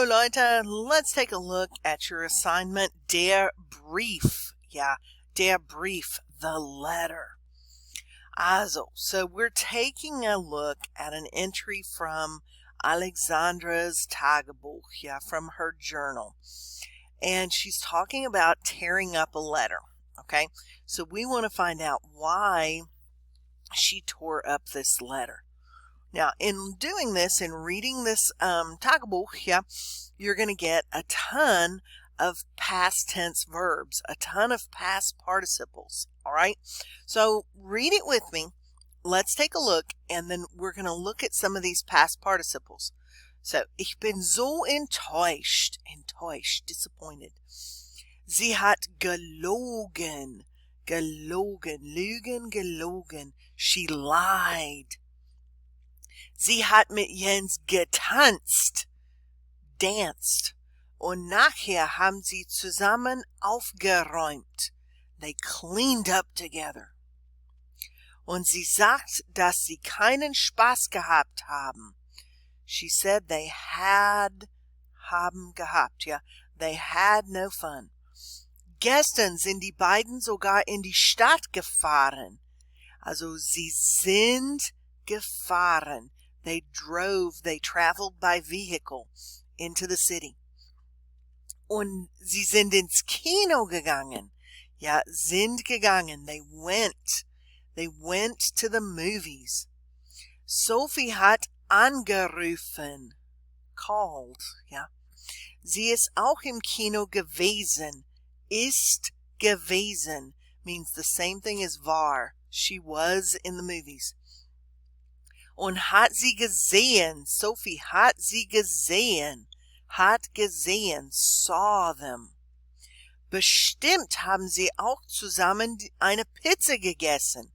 So, Leute, let's take a look at your assignment, Der Brief. Yeah, Der Brief, the letter. Also, so we're taking a look at an entry from Alexandra's Tagebuch, yeah, from her journal. And she's talking about tearing up a letter, okay? So we want to find out why she tore up this letter. Now, in doing this and reading this Tagebuch, yeah, you're going to get a ton of past tense verbs, a ton of past participles, all right? So read it with me. Let's take a look, and then we're going to look at some of these past participles. So, ich bin so enttäuscht, disappointed. Sie hat gelogen, gelogen. She lied. Sie hat mit Jens getanzt, danced. Und nachher haben sie zusammen aufgeräumt. They cleaned up together. Und sie sagt, dass sie keinen Spaß gehabt haben. She said they haben gehabt, yeah. They had no fun. Gestern sind die beiden sogar in die Stadt gefahren. Also, sie sind gefahren. They drove, they traveled by vehicle into the city. Und sie sind ins Kino gegangen. Ja, sind gegangen. They went to the movies. Sophie hat angerufen. Called, ja. Sie ist auch im Kino gewesen. Ist gewesen means the same thing as war. She was in the movies. Und hat sie gesehen. Sophie hat sie gesehen. Hat gesehen. Saw them. Bestimmt haben sie auch zusammen eine Pizza gegessen.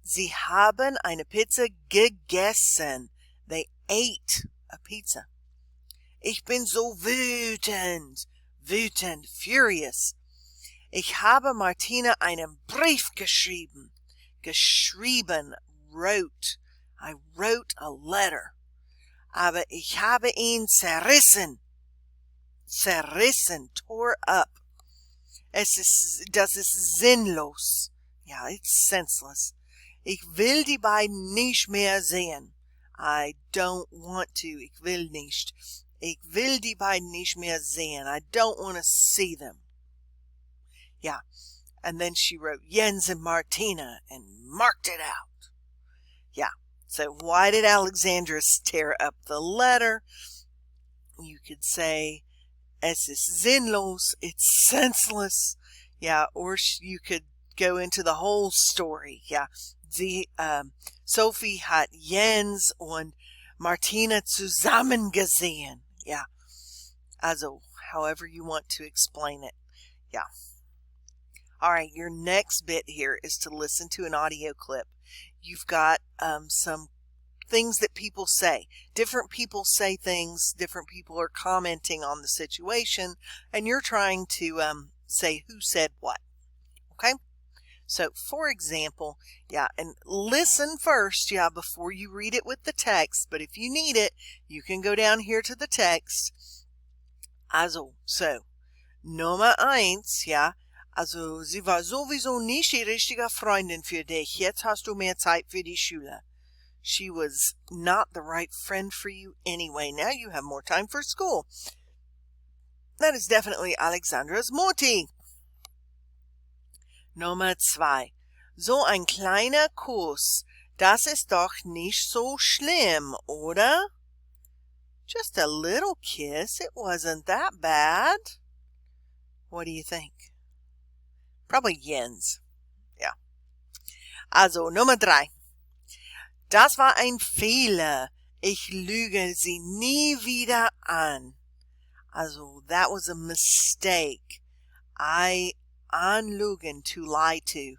Sie haben eine Pizza gegessen. They ate a pizza. Ich bin so wütend. Wütend, furious. Ich habe Martina einen Brief geschrieben. Geschrieben, wrote. I wrote a letter. Aber ich habe ihn zerrissen. Zerrissen, tore up. Das ist sinnlos. Ja, it's senseless. Ich will die beiden nicht mehr sehen. I don't want to. Ich will nicht. Ich will die beiden nicht mehr sehen. I don't want to see them. Yeah. And then she wrote Jens and Martina and marked it out. Yeah. So why did Alexandra tear up the letter? You could say, es ist sinnlos. It's senseless. Yeah. Or you could go into the whole story. Yeah. Sophie hat Jens und Martina zusammen gesehen. Yeah. Also, however you want to explain it. Yeah. All right. Your next bit here is to listen to an audio clip. You've got some things that people say. Different people say things. Different people are commenting on the situation, and you're trying to say who said what. Okay? So, for example, yeah, and listen first, yeah, before you read it with the text. But if you need it, you can go down here to the text. Also, so, Nummer 1, ja, also, sie war sowieso nicht die richtige Freundin für dich. Jetzt hast du mehr Zeit für die Schule. She was not the right friend for you anyway. Now you have more time for school. That is definitely Alexandra's Mutti. Nummer 2. So ein kleiner Kuss. Das ist doch nicht so schlimm, oder? Just a little kiss. It wasn't that bad. What do you think? Probably Jens. Yeah. Also, Nummer 3. Das war ein Fehler. Ich lüge sie nie wieder an. Also, that was a mistake. I anlügen, to lie to.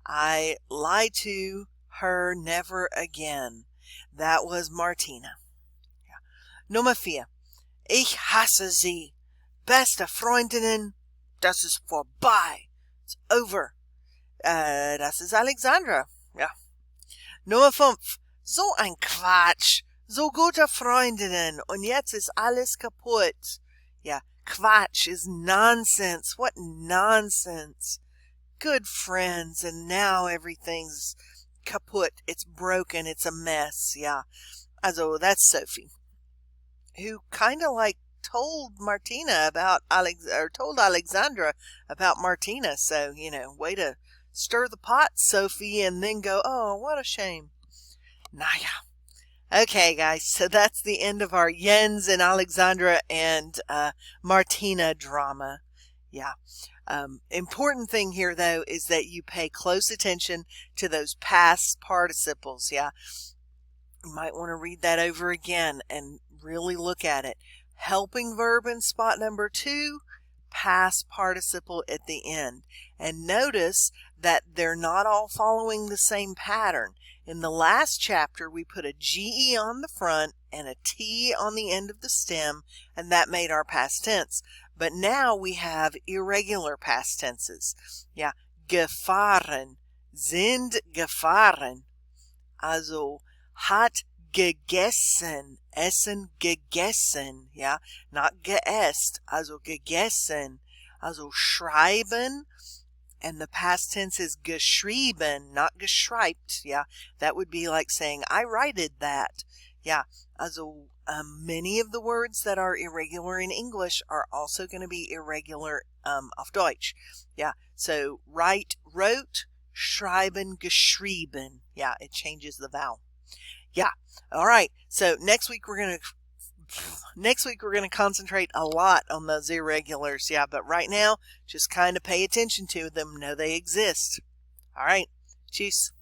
I lie to her never again. That was Martina. Ja. Nummer 4. Ich hasse sie. Beste Freundinnen, das ist vorbei. It's over. Das ist Alexandra. Ja. Nummer 5. So ein Quatsch. So gute Freundinnen, und jetzt ist alles kaputt. Yeah, Quatsch is nonsense. What nonsense. Good friends, and now everything's kaputt. It's broken. It's a mess. Yeah. Also, that's Sophie, who kind of like told Martina about told Alexandra about Martina. So, way to stir the pot, Sophie, and then go, oh, what a shame. Naja. Okay, guys, so that's the end of our Jens and Alexandra and Martina drama. Yeah. Important thing here, though, is that you pay close attention to those past participles. Yeah. You might want to read that over again and really look at it. Helping verb in spot number 2, past participle at the end. And notice that they're not all following the same pattern. In the last chapter, we put a GE on the front and a T on the end of the stem, and that made our past tense. But now we have irregular past tenses. Yeah, gefahren, sind gefahren. Also, hat gegessen, essen gegessen, ja, not geesst, also gegessen, also schreiben, and the past tense is geschrieben, not geschreibt, yeah, that would be like saying, I righted that, yeah, also many of the words that are irregular in English are also going to be irregular auf Deutsch, yeah, so write, wrote, schreiben, geschrieben, yeah, it changes the vowel. Yeah. All right. So next week we're going to concentrate a lot on those irregulars. Yeah. But right now, just kind of pay attention to them. Know they exist. All right. Cheers.